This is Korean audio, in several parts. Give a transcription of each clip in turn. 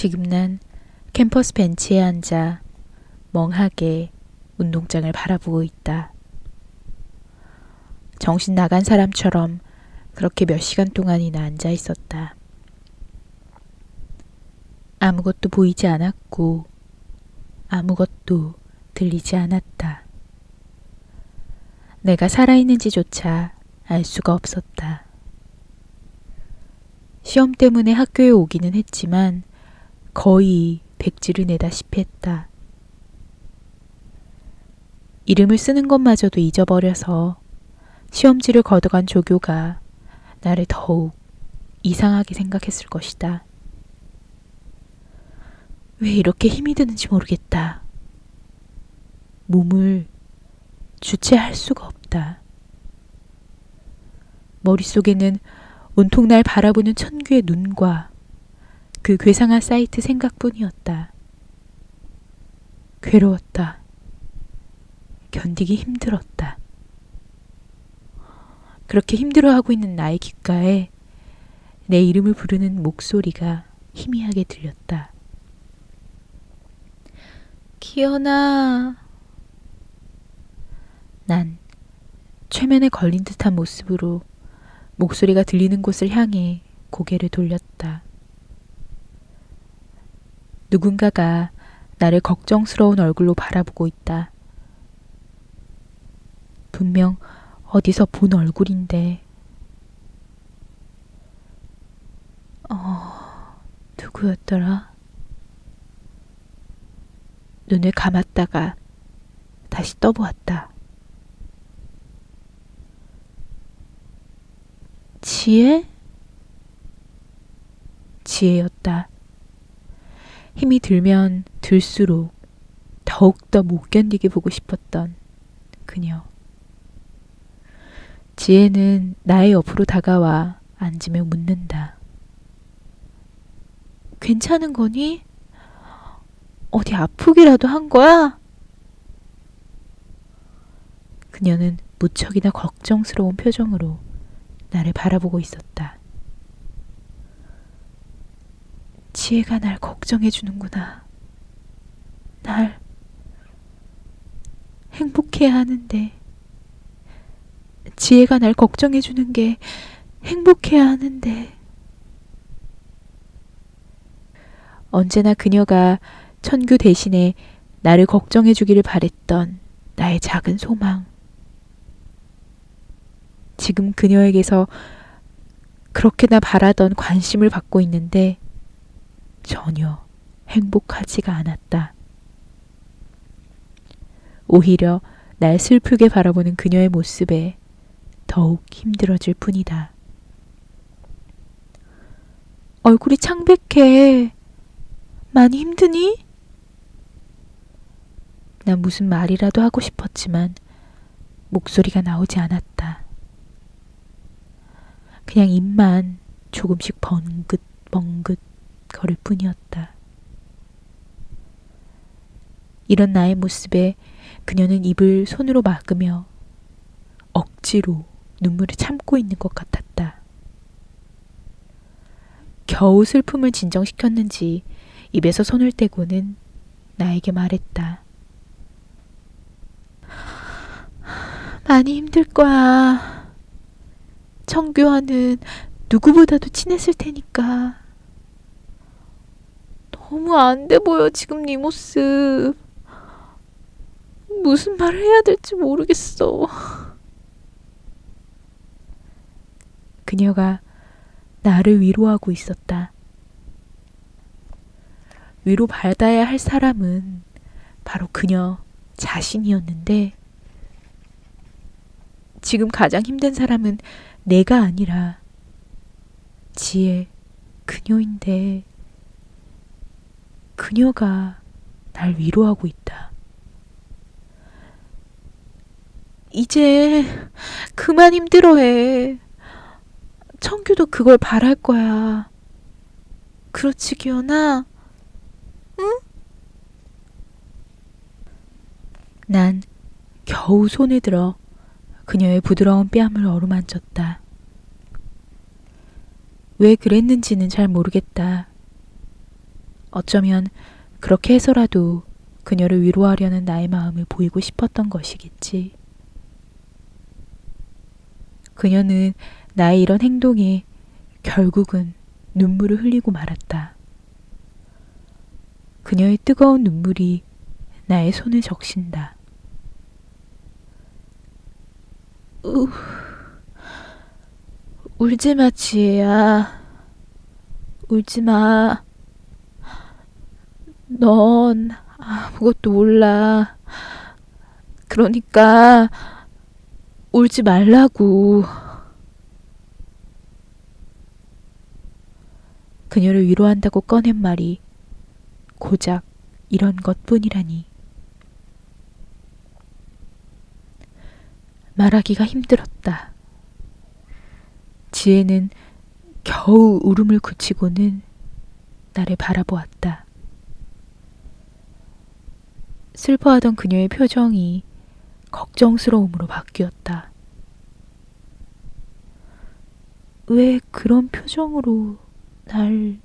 지금 난 캠퍼스 벤치에 앉아 멍하게 운동장을 바라보고 있다. 정신 나간 사람처럼 그렇게 몇 시간 동안이나 앉아 있었다. 아무것도 보이지 않았고 아무것도 들리지 않았다. 내가 살아있는지조차 알 수가 없었다. 시험 때문에 학교에 오기는 했지만 거의 백지를 내다시피 했다. 이름을 쓰는 것마저도 잊어버려서 시험지를 걷어간 조교가 나를 더욱 이상하게 생각했을 것이다. 왜 이렇게 힘이 드는지 모르겠다. 몸을 주체할 수가 없다. 머릿속에는 온통 날 바라보는 천규의 눈과 그 괴상한 사이트 생각뿐이었다. 괴로웠다. 견디기 힘들었다. 그렇게 힘들어하고 있는 나의 귓가에 내 이름을 부르는 목소리가 희미하게 들렸다. 기현아. 난 최면에 걸린 듯한 모습으로 목소리가 들리는 곳을 향해 고개를 돌렸다. 누군가가 나를 걱정스러운 얼굴로 바라보고 있다. 분명 어디서 본 얼굴인데. 누구였더라? 눈을 감았다가 다시 떠보았다. 지혜? 지혜였다. 힘이 들면 들수록 더욱더 못 견디게 보고 싶었던 그녀. 지혜는 나의 옆으로 다가와 앉으며 묻는다. 괜찮은 거니? 어디 아프기라도 한 거야? 그녀는 무척이나 걱정스러운 표정으로 나를 바라보고 있었다. 지혜가 날 걱정해 주는구나. 날 행복해야 하는데. 지혜가 날 걱정해 주는 게 행복해야 하는데. 언제나 그녀가 천규 대신에 나를 걱정해 주기를 바랬던 나의 작은 소망. 지금 그녀에게서 그렇게나 바라던 관심을 받고 있는데 전혀 행복하지가 않았다. 오히려 날 슬프게 바라보는 그녀의 모습에 더욱 힘들어질 뿐이다. 얼굴이 창백해. 많이 힘드니? 난 무슨 말이라도 하고 싶었지만 목소리가 나오지 않았다. 그냥 입만 조금씩 벙긋벙긋 거릴 뿐이었다. 이런 나의 모습에 그녀는 입을 손으로 막으며 억지로 눈물을 참고 있는 것 같았다. 겨우 슬픔을 진정시켰는지 입에서 손을 떼고는 나에게 말했다. 많이 힘들 거야. 청규와는 누구보다도 친했을 테니까. 너무 안 돼 보여 지금 네 모습. 무슨 말을 해야 될지 모르겠어. 그녀가 나를 위로하고 있었다. 위로받아야 할 사람은 바로 그녀 자신이었는데 지금 가장 힘든 사람은 내가 아니라 지혜, 그녀인데 그녀가 날 위로하고 있다. 이제 그만 힘들어해. 청규도 그걸 바랄 거야. 그렇지, 기현아? 응? 난 겨우 손에 들어 그녀의 부드러운 뺨을 어루만졌다. 왜 그랬는지는 잘 모르겠다. 어쩌면 그렇게 해서라도 그녀를 위로하려는 나의 마음을 보이고 싶었던 것이겠지. 그녀는 나의 이런 행동에 결국은 눈물을 흘리고 말았다. 그녀의 뜨거운 눈물이 나의 손을 적신다. 울지마, 지혜야. 울지마. 넌 아무것도 몰라. 그러니까 울지 말라고. 그녀를 위로한다고 꺼낸 말이 고작 이런 것뿐이라니. 말하기가 힘들었다. 지혜는 겨우 울음을 그치고는 나를 바라보았다. 슬퍼하던 그녀의 표정이 걱정스러움으로 바뀌었다. 왜 그런 표정으로 날...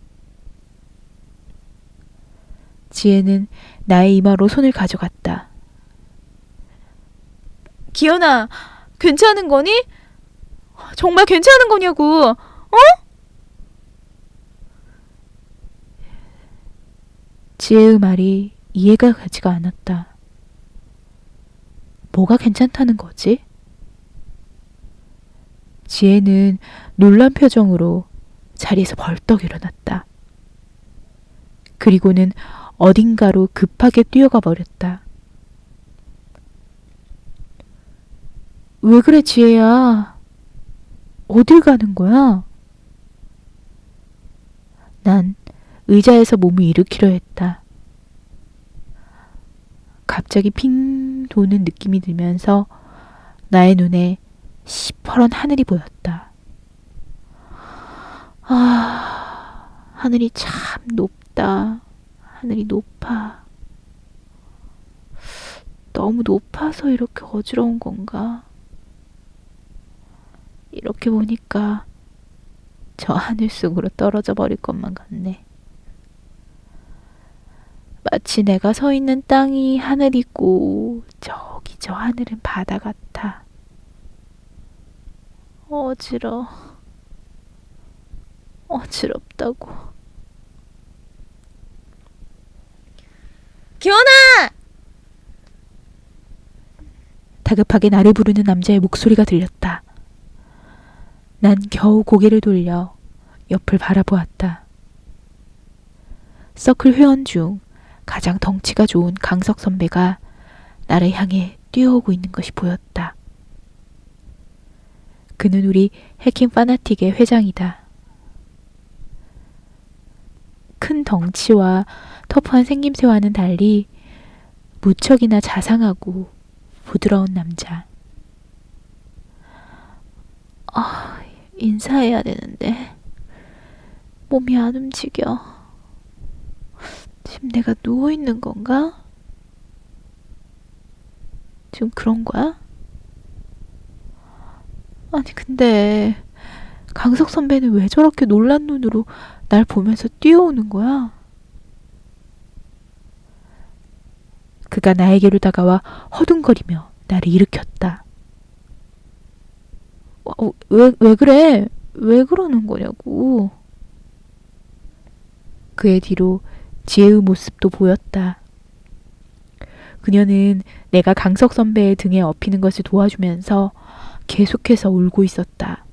지혜는 나의 이마로 손을 가져갔다. 기현아, 괜찮은 거니? 정말 괜찮은 거냐고, 어? 지혜의 말이 이해가 가지가 않았다. 뭐가 괜찮다는 거지? 지혜는 놀란 표정으로 자리에서 벌떡 일어났다. 그리고는 어딘가로 급하게 뛰어가 버렸다. 왜 그래, 지혜야? 어딜 가는 거야? 난 의자에서 몸을 일으키려 했다. 갑자기 핑 도는 느낌이 들면서 나의 눈에 시퍼런 하늘이 보였다. 하늘이 참 높다. 하늘이 높아. 너무 높아서 이렇게 어지러운 건가? 이렇게 보니까 저 하늘 속으로 떨어져 버릴 것만 같네. 마치 내가 서 있는 땅이 하늘이고 저기 저 하늘은 바다 같아. 어지럽다고. 기원아! 다급하게 나를 부르는 남자의 목소리가 들렸다. 난 겨우 고개를 돌려 옆을 바라보았다. 서클 회원 중 가장 덩치가 좋은 강석 선배가 나를 향해 뛰어오고 있는 것이 보였다. 그는 우리 해킹 파나틱의 회장이다. 큰 덩치와 터프한 생김새와는 달리 무척이나 자상하고 부드러운 남자. 인사해야 되는데 몸이 안 움직여. 지금 내가 누워있는 건가? 지금 그런 거야? 아니 근데 강석 선배는 왜 저렇게 놀란 눈으로 날 보면서 뛰어오는 거야? 그가 나에게로 다가와 허둥거리며 나를 일으켰다. 왜 그래? 왜 그러는 거냐고. 그의 뒤로 지혜의 모습도 보였다. 그녀는 내가 강석 선배의 등에 업히는 것을 도와주면서 계속해서 울고 있었다.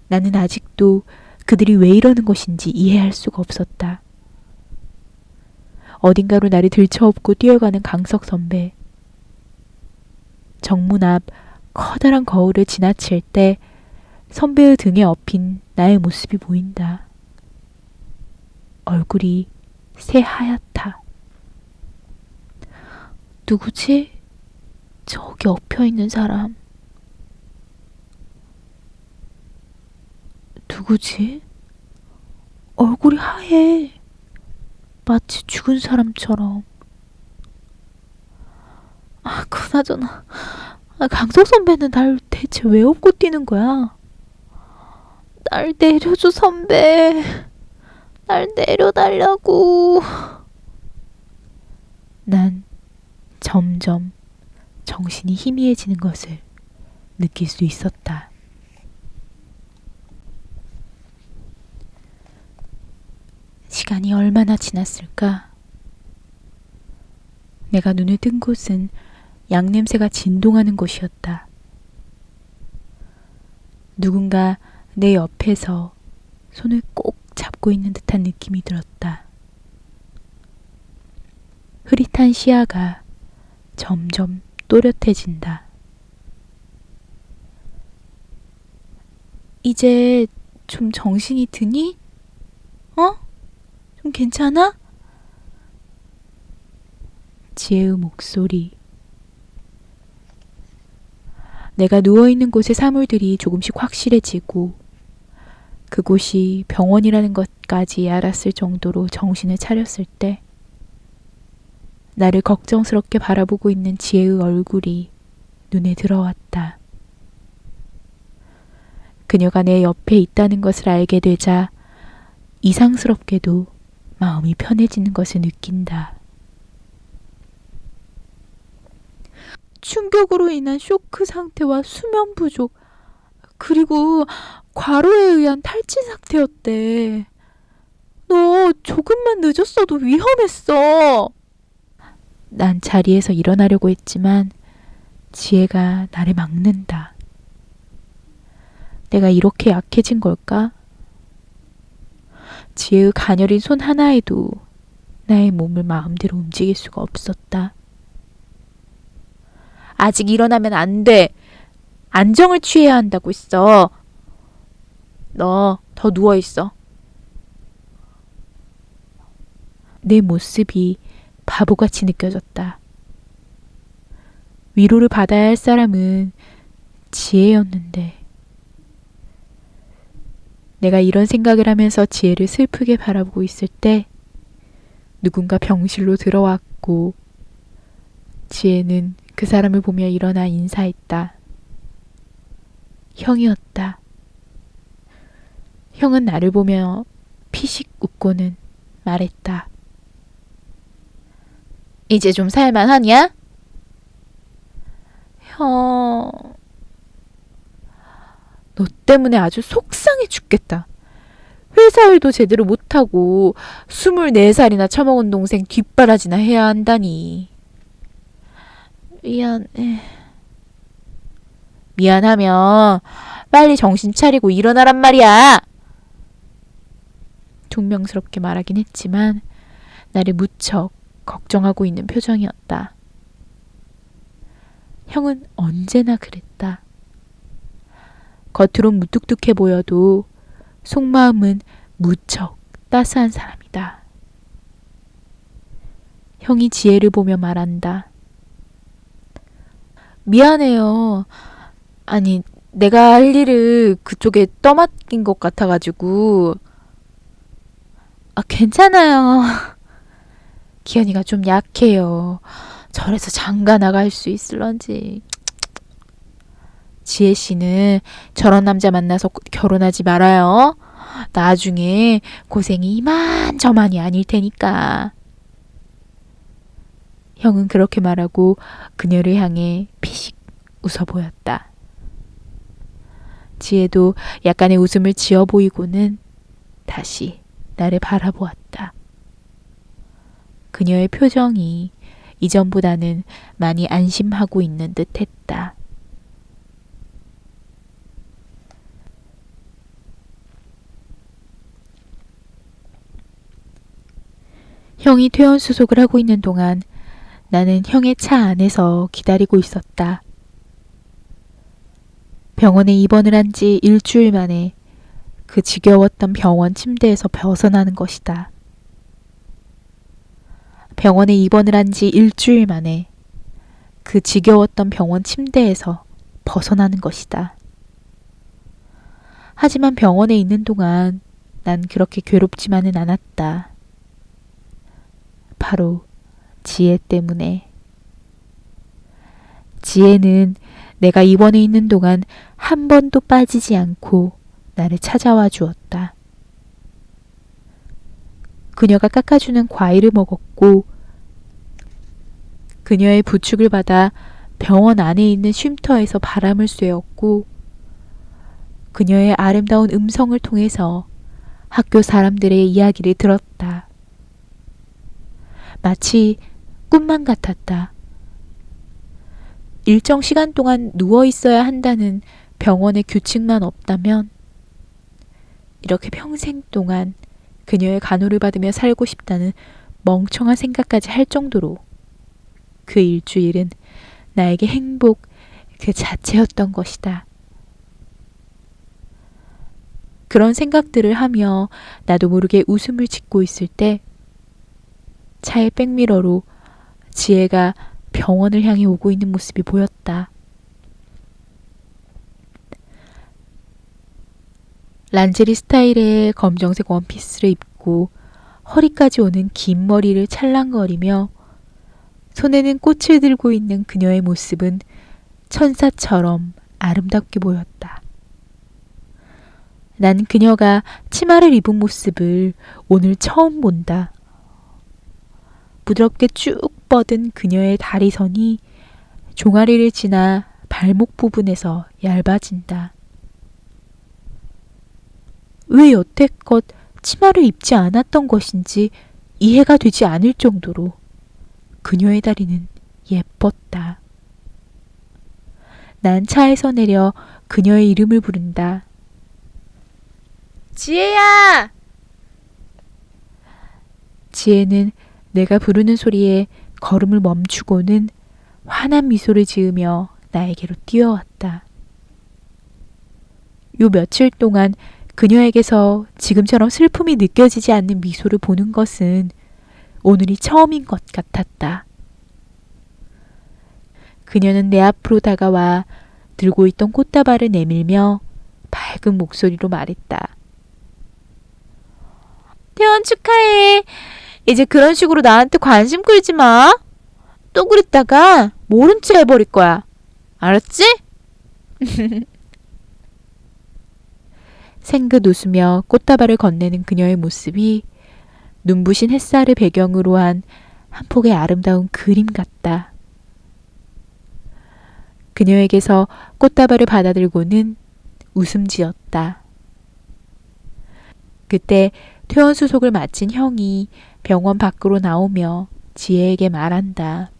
나는 아직도 그들이 왜 이러는 것인지 이해할 수가 없었다. 어딘가로 나를 들쳐업고 뛰어가는 강석 선배. 정문 앞 커다란 거울을 지나칠 때 선배의 등에 업힌 나의 모습이 보인다. 얼굴이 새하얗다. 누구지? 저기 엎혀있는 사람. 누구지? 얼굴이 하얘. 마치 죽은 사람처럼. 그나저나 강석 선배는 날 대체 왜 업고 뛰는 거야? 날 내려줘, 선배. 날 내려달라고. 난 점점 정신이 희미해지는 것을 느낄 수 있었다. 시간이 얼마나 지났을까? 내가 눈을 뜬 곳은 양냄새가 진동하는 곳이었다. 누군가 내 옆에서 손을 꼭 잡고 있는 듯한 느낌이 들었다. 흐릿한 시야가 점점 또렷해진다. 이제 좀 정신이 드니? 좀 괜찮아? 지혜의 목소리. 내가 누워있는 곳의 사물들이 조금씩 확실해지고 그곳이 병원이라는 것까지 알았을 정도로 정신을 차렸을 때 나를 걱정스럽게 바라보고 있는 지혜의 얼굴이 눈에 들어왔다. 그녀가 내 옆에 있다는 것을 알게 되자 이상스럽게도 마음이 편해지는 것을 느낀다. 충격으로 인한 쇼크 상태와 수면 부족, 그리고 과로에 의한 탈진 상태였대. 너 조금만 늦었어도 위험했어. 난 자리에서 일어나려고 했지만 지혜가 나를 막는다. 내가 이렇게 약해진 걸까? 지혜의 가녀린 손 하나에도 나의 몸을 마음대로 움직일 수가 없었다. 아직 일어나면 안 돼. 안정을 취해야 한다고 했어. 너 더 누워있어. 내 모습이 바보같이 느껴졌다. 위로를 받아야 할 사람은 지혜였는데 내가 이런 생각을 하면서 지혜를 슬프게 바라보고 있을 때 누군가 병실로 들어왔고 지혜는 그 사람을 보며 일어나 인사했다. 형이었다. 형은 나를 보며 피식 웃고는 말했다. 이제 좀 살만하냐? 형... 너 때문에 아주 속상해 죽겠다. 회사 일도 제대로 못하고 24살이나 처먹은 동생 뒷바라지나 해야 한다니. 미안해. 미안하면 빨리 정신 차리고 일어나란 말이야. 퉁명스럽게 말하긴 했지만 나를 무척 걱정하고 있는 표정이었다. 형은 언제나 그랬다. 겉으론 무뚝뚝해 보여도 속마음은 무척 따스한 사람이다. 형이 지혜를 보며 말한다. 미안해요. 아니, 내가 할 일을 그쪽에 떠맡긴 것 같아가지고. 괜찮아요. 기현이가 좀 약해요. 절에서 장가 나갈 수 있을런지. 지혜 씨는 저런 남자 만나서 결혼하지 말아요. 나중에 고생이 이만저만이 아닐 테니까. 형은 그렇게 말하고 그녀를 향해 피식 웃어 보였다. 지혜도 약간의 웃음을 지어 보이고는 다시 나를 바라보았다. 그녀의 표정이 이전보다는 많이 안심하고 있는 듯 했다. 형이 퇴원 수속을 하고 있는 동안 나는 형의 차 안에서 기다리고 있었다. 병원에 입원을 한 지 일주일 만에 그 지겨웠던 병원 침대에서 벗어나는 것이다. 병원에 입원을 한 지 일주일 만에 그 지겨웠던 병원 침대에서 벗어나는 것이다. 하지만 병원에 있는 동안 난 그렇게 괴롭지만은 않았다. 바로 지혜 때문에. 지혜는 내가 입원해 있는 동안 한 번도 빠지지 않고 나를 찾아와 주었다. 그녀가 깎아주는 과일을 먹었고 그녀의 부축을 받아 병원 안에 있는 쉼터에서 바람을 쐬었고 그녀의 아름다운 음성을 통해서 학교 사람들의 이야기를 들었다. 마치 꿈만 같았다. 일정 시간 동안 누워 있어야 한다는 병원의 규칙만 없다면 이렇게 평생 동안 그녀의 간호를 받으며 살고 싶다는 멍청한 생각까지 할 정도로 그 일주일은 나에게 행복 그 자체였던 것이다. 그런 생각들을 하며 나도 모르게 웃음을 짓고 있을 때 차의 백미러로 지혜가 병원을 향해 오고 있는 모습이 보였다. 란제리 스타일의 검정색 원피스를 입고 허리까지 오는 긴 머리를 찰랑거리며 손에는 꽃을 들고 있는 그녀의 모습은 천사처럼 아름답게 보였다. 난 그녀가 치마를 입은 모습을 오늘 처음 본다. 부드럽게 쭉 뻗은 그녀의 다리선이 종아리를 지나 발목 부분에서 얇아진다. 왜 여태껏 치마를 입지 않았던 것인지 이해가 되지 않을 정도로 그녀의 다리는 예뻤다. 난 차에서 내려 그녀의 이름을 부른다. 지혜야! 지혜는 내가 부르는 소리에 걸음을 멈추고는 환한 미소를 지으며 나에게로 뛰어왔다. 요 며칠 동안 그녀에게서 지금처럼 슬픔이 느껴지지 않는 미소를 보는 것은 오늘이 처음인 것 같았다. 그녀는 내 앞으로 다가와 들고 있던 꽃다발을 내밀며 밝은 목소리로 말했다. 태연 축하해. 이제 그런 식으로 나한테 관심 끌지 마. 또 그랬다가 모른 체 해버릴 거야. 알았지? 생긋 웃으며 꽃다발을 건네는 그녀의 모습이 눈부신 햇살을 배경으로 한 한 폭의 아름다운 그림 같다. 그녀에게서 꽃다발을 받아들고는 웃음 지었다. 그때 퇴원수속을 마친 형이 병원 밖으로 나오며 지혜에게 말한다.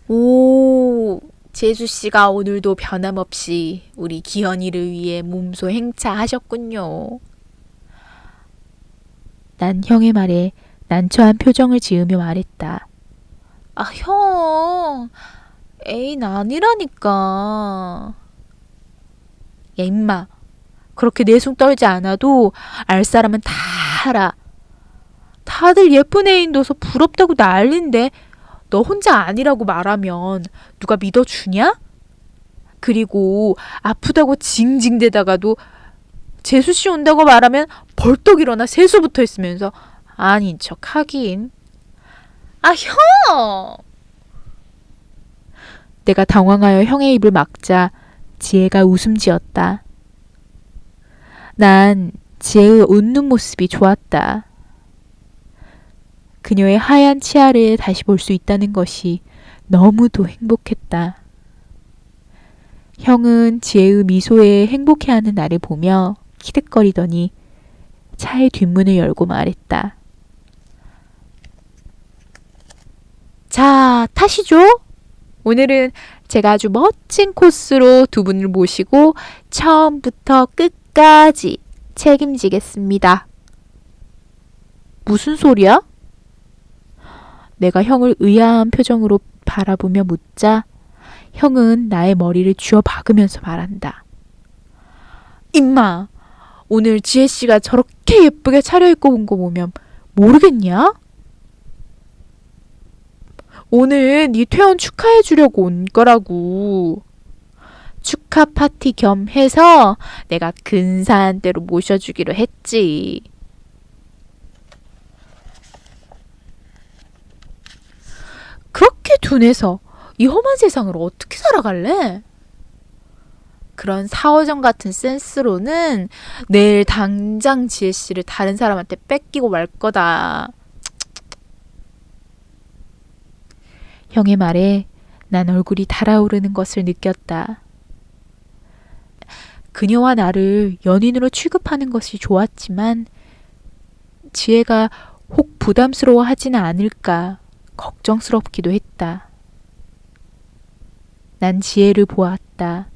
오, 재수씨가 오늘도 변함없이 우리 기현이를 위해 몸소 행차하셨군요. 난 형의 말에 난처한 표정을 지으며 말했다. 아, 형. 애인 아니라니까. 야, 임마. 그렇게 내숭 떨지 않아도 알 사람은 다 알아. 다들 예쁜 애인 둬서 부럽다고 난린데 너 혼자 아니라고 말하면 누가 믿어주냐? 그리고 아프다고 징징대다가도 재수씨 온다고 말하면 벌떡 일어나 세수 붙어 있으면서 아닌 척 하긴. 아, 형! 내가 당황하여 형의 입을 막자 지혜가 웃음 지었다. 난 지혜의 웃는 모습이 좋았다. 그녀의 하얀 치아를 다시 볼 수 있다는 것이 너무도 행복했다. 형은 지혜의 미소에 행복해하는 나를 보며 키득거리더니 차의 뒷문을 열고 말했다. 자, 타시죠. 오늘은 제가 아주 멋진 코스로 두 분을 모시고 처음부터 끝까지 책임지겠습니다. 무슨 소리야? 내가 형을 의아한 표정으로 바라보며 묻자 형은 나의 머리를 쥐어 박으면서 말한다. 임마, 오늘 지혜씨가 저렇게 예쁘게 차려입고 온 거 보면 모르겠냐? 오늘 네 퇴원 축하해 주려고 온 거라고. 축하 파티 겸 해서 내가 근사한 때로 모셔주기로 했지. 그렇게 둔해서 이 험한 세상을 어떻게 살아갈래? 그런 사오정 같은 센스로는 내일 당장 지혜 씨를 다른 사람한테 뺏기고 말 거다. 형의 말에 난 얼굴이 달아오르는 것을 느꼈다. 그녀와 나를 연인으로 취급하는 것이 좋았지만 지혜가 혹 부담스러워하지는 않을까 걱정스럽기도 했다. 난 지혜를 보았다.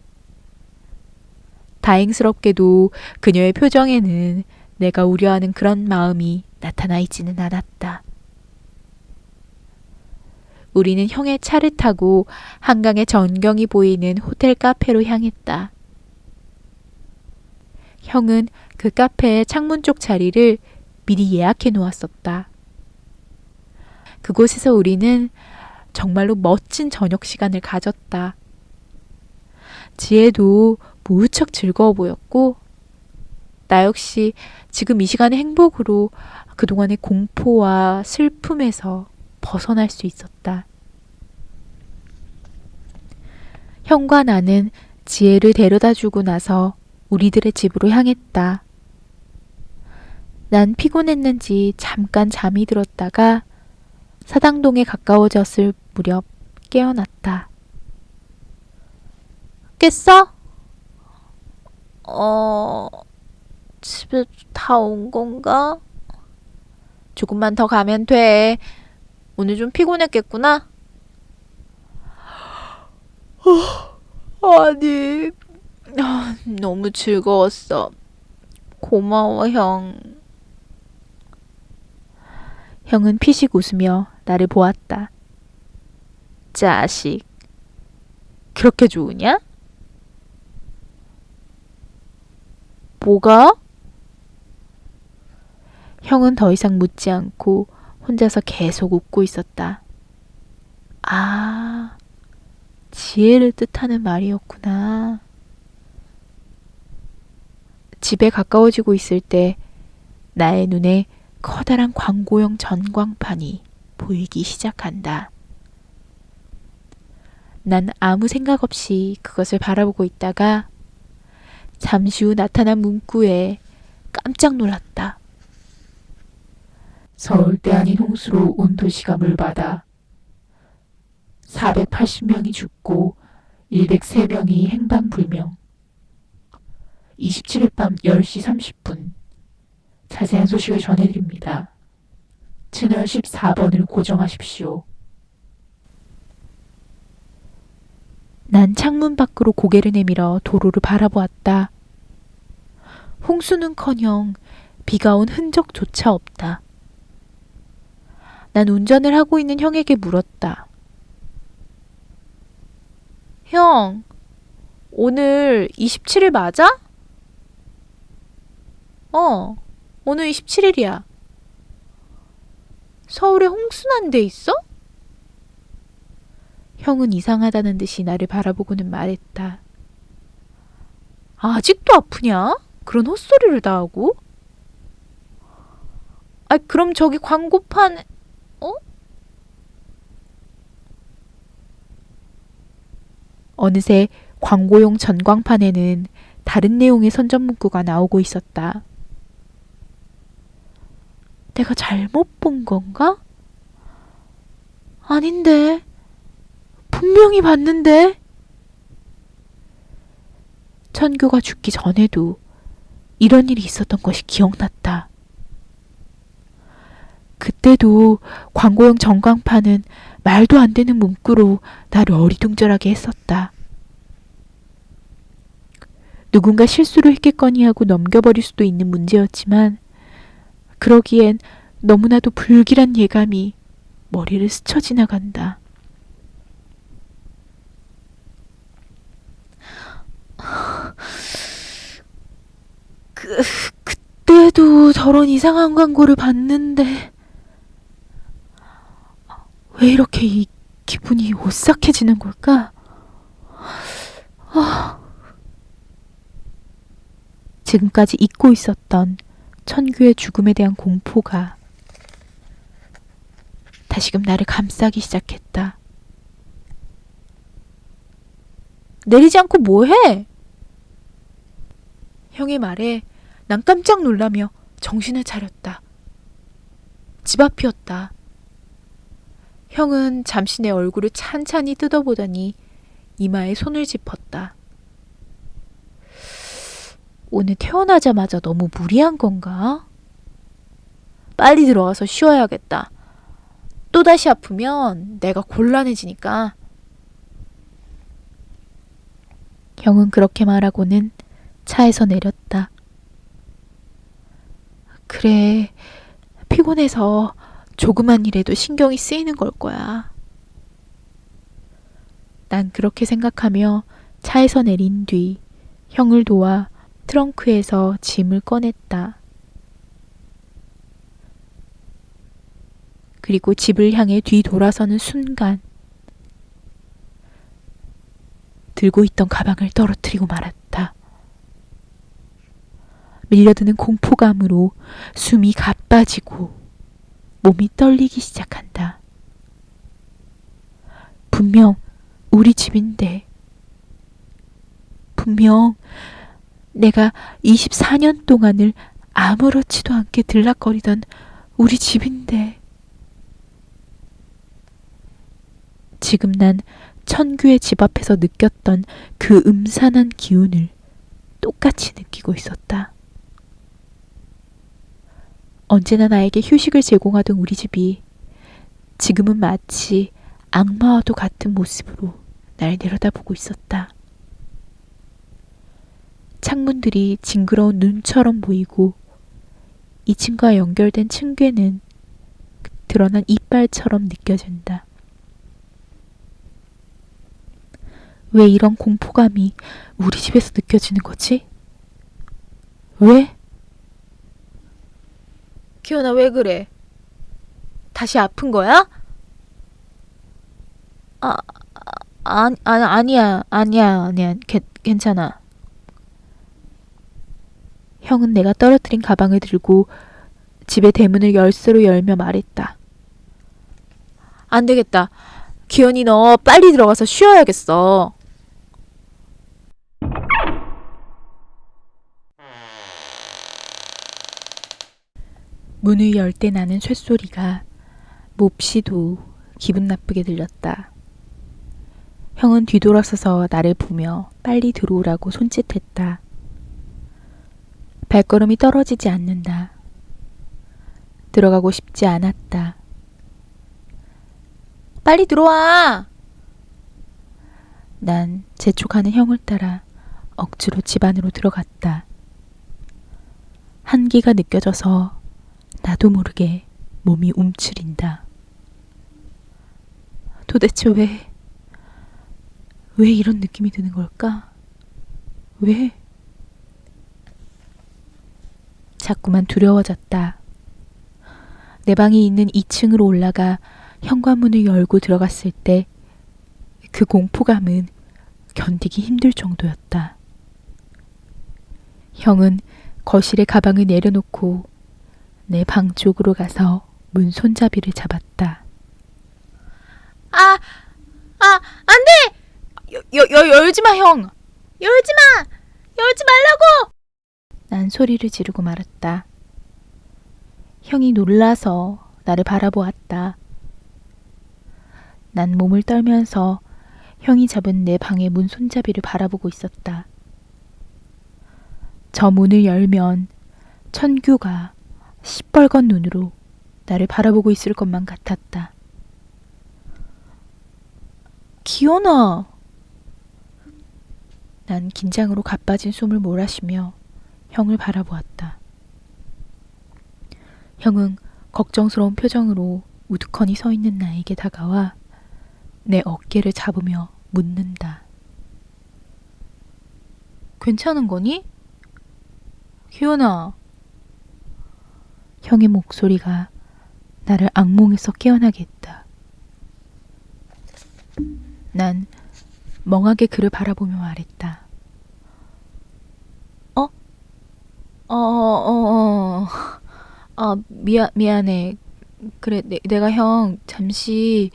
다행스럽게도 그녀의 표정에는 내가 우려하는 그런 마음이 나타나 있지는 않았다. 우리는 형의 차를 타고 한강의 전경이 보이는 호텔 카페로 향했다. 형은 그 카페의 창문 쪽 자리를 미리 예약해 놓았었다. 그곳에서 우리는 정말로 멋진 저녁 시간을 가졌다. 지혜도 무척 즐거워 보였고 나 역시 지금 이 시간의 행복으로 그동안의 공포와 슬픔에서 벗어날 수 있었다. 형과 나는 지혜를 데려다 주고 나서 우리들의 집으로 향했다. 난 피곤했는지 잠깐 잠이 들었다가 사당동에 가까워졌을 무렵 깨어났다. 깼어? 집에 다 온 건가? 조금만 더 가면 돼. 오늘 좀 피곤했겠구나? 아니, 너무 즐거웠어. 고마워, 형. 형은 피식 웃으며 나를 보았다. 자식, 그렇게 좋으냐? 뭐가? 형은 더 이상 묻지 않고 혼자서 계속 웃고 있었다. 아, 지혜를 뜻하는 말이었구나. 집에 가까워지고 있을 때 나의 눈에 커다란 광고용 전광판이 보이기 시작한다. 난 아무 생각 없이 그것을 바라보고 있다가 잠시 후 나타난 문구에 깜짝 놀랐다. 서울대 아닌 홍수로 온 도시가 물받아 480명이 죽고 103명이 행방불명. 27일 밤 10시 30분 자세한 소식을 전해드립니다. 채널 14번을 고정하십시오. 난 창문 밖으로 고개를 내밀어 도로를 바라보았다. 홍수는커녕 비가 온 흔적조차 없다. 난 운전을 하고 있는 형에게 물었다. 형, 오늘 27일 맞아? 오늘 27일이야. 서울에 홍수 난 데 있어? 형은 이상하다는 듯이 나를 바라보고는 말했다. 아직도 아프냐? 그런 헛소리를 다 하고? 그럼 저기 광고판, 어느새 광고용 전광판에는 다른 내용의 선전 문구가 나오고 있었다. 내가 잘못 본 건가? 아닌데. 분명히 봤는데. 천규가 죽기 전에도 이런 일이 있었던 것이 기억났다. 그때도 광고용 전광판은 말도 안 되는 문구로 나를 어리둥절하게 했었다. 누군가 실수를 했겠거니 하고 넘겨버릴 수도 있는 문제였지만 그러기엔 너무나도 불길한 예감이 머리를 스쳐 지나간다. 그때도 저런 이상한 광고를 봤는데 왜 이렇게 이 기분이 오싹해지는 걸까? 지금까지 잊고 있었던 천규의 죽음에 대한 공포가 다시금 나를 감싸기 시작했다. 내리지 않고 뭐해? 형의 말에 난 깜짝 놀라며 정신을 차렸다. 집 앞이었다. 형은 잠시 내 얼굴을 찬찬히 뜯어보더니 이마에 손을 짚었다. 오늘 태어나자마자 너무 무리한 건가? 빨리 들어가서 쉬어야겠다. 또다시 아프면 내가 곤란해지니까. 형은 그렇게 말하고는 차에서 내렸다. 그래, 피곤해서 조그만 일에도 신경이 쓰이는 걸 거야. 난 그렇게 생각하며 차에서 내린 뒤 형을 도와 트렁크에서 짐을 꺼냈다. 그리고 집을 향해 뒤돌아서는 순간 들고 있던 가방을 떨어뜨리고 말았다. 밀려드는 공포감으로 숨이 가빠지고 몸이 떨리기 시작한다. 분명 우리 집인데, 분명 내가 24년 동안을 아무렇지도 않게 들락거리던 우리 집인데, 지금 난 천규의 집 앞에서 느꼈던 그 음산한 기운을 똑같이 느끼고 있었다. 언제나 나에게 휴식을 제공하던 우리 집이 지금은 마치 악마와도 같은 모습으로 날 내려다보고 있었다. 창문들이 징그러운 눈처럼 보이고 2층과 연결된 층괴는 드러난 이빨처럼 느껴진다. 왜 이런 공포감이 우리 집에서 느껴지는 거지? 왜? 기현아, 왜 그래? 다시 아픈 거야? 아니야. 괜찮아. 형은 내가 떨어뜨린 가방을 들고 집의 대문을 열쇠로 열며 말했다. 안 되겠다. 기현이 너 빨리 들어가서 쉬어야겠어. 문을 열 때 나는 쇳소리가 몹시도 기분 나쁘게 들렸다. 형은 뒤돌아서서 나를 보며 빨리 들어오라고 손짓했다. 발걸음이 떨어지지 않는다. 들어가고 싶지 않았다. 빨리 들어와! 난 재촉하는 형을 따라 억지로 집 안으로 들어갔다. 한기가 느껴져서 나도 모르게 몸이 움츠린다. 도대체 왜 이런 느낌이 드는 걸까? 왜? 자꾸만 두려워졌다. 내 방이 있는 2층으로 올라가 현관문을 열고 들어갔을 때 그 공포감은 견디기 힘들 정도였다. 형은 거실에 가방을 내려놓고 내 방 쪽으로 가서 문 손잡이를 잡았다. 안 돼! 열지 마, 형! 열지 마! 열지 말라고! 난 소리를 지르고 말았다. 형이 놀라서 나를 바라보았다. 난 몸을 떨면서 형이 잡은 내 방의 문 손잡이를 바라보고 있었다. 저 문을 열면 천규가 시뻘건 눈으로 나를 바라보고 있을 것만 같았다. 기현아! 난 긴장으로 가빠진 숨을 몰아쉬며 형을 바라보았다. 형은 걱정스러운 표정으로 우두커니 서 있는 나에게 다가와 내 어깨를 잡으며 묻는다. 괜찮은 거니? 기현아. 형의 목소리가 나를 악몽에서 깨어나게 했다. 난 멍하게 그를 바라보며 말했다. 미안해. 그래, 내가 형 잠시...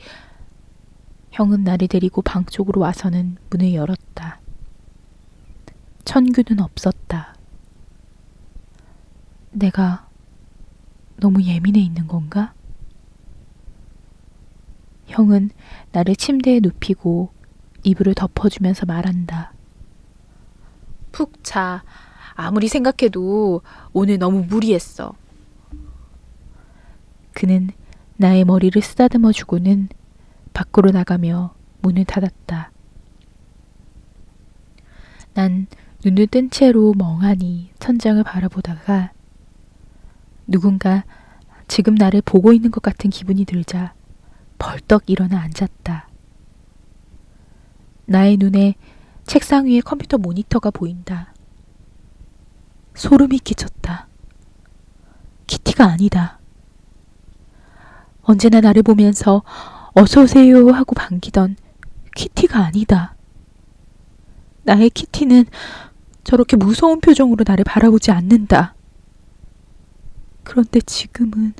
형은 나를 데리고 방 쪽으로 와서는 문을 열었다. 천규는 없었다. 내가 너무 예민해 있는 건가? 형은 나를 침대에 눕히고 이불을 덮어주면서 말한다. 푹 자. 아무리 생각해도 오늘 너무 무리했어. 그는 나의 머리를 쓰다듬어 주고는 밖으로 나가며 문을 닫았다. 난 눈을 뜬 채로 멍하니 천장을 바라보다가 누군가 지금 나를 보고 있는 것 같은 기분이 들자 벌떡 일어나 앉았다. 나의 눈에 책상 위에 컴퓨터 모니터가 보인다. 소름이 끼쳤다. 키티가 아니다. 언제나 나를 보면서 어서 오세요 하고 반기던 키티가 아니다. 나의 키티는 저렇게 무서운 표정으로 나를 바라보지 않는다. 그런데 지금은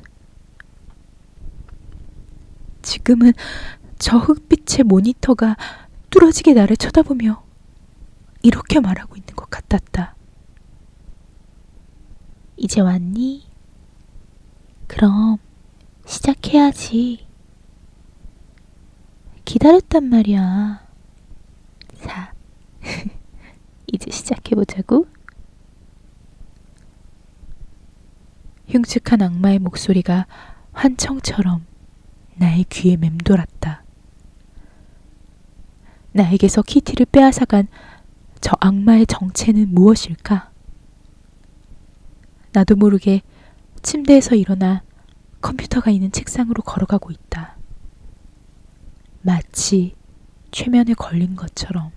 저 흑빛의 모니터가 뚫어지게 나를 쳐다보며 이렇게 말하고 있는 것 같았다. 이제 왔니? 그럼 시작해야지. 기다렸단 말이야. 자, 이제 시작해보자고. 흉측한 악마의 목소리가 환청처럼 나의 귀에 맴돌았다. 나에게서 키티를 빼앗아간 저 악마의 정체는 무엇일까? 나도 모르게 침대에서 일어나 컴퓨터가 있는 책상으로 걸어가고 있다. 마치 최면에 걸린 것처럼.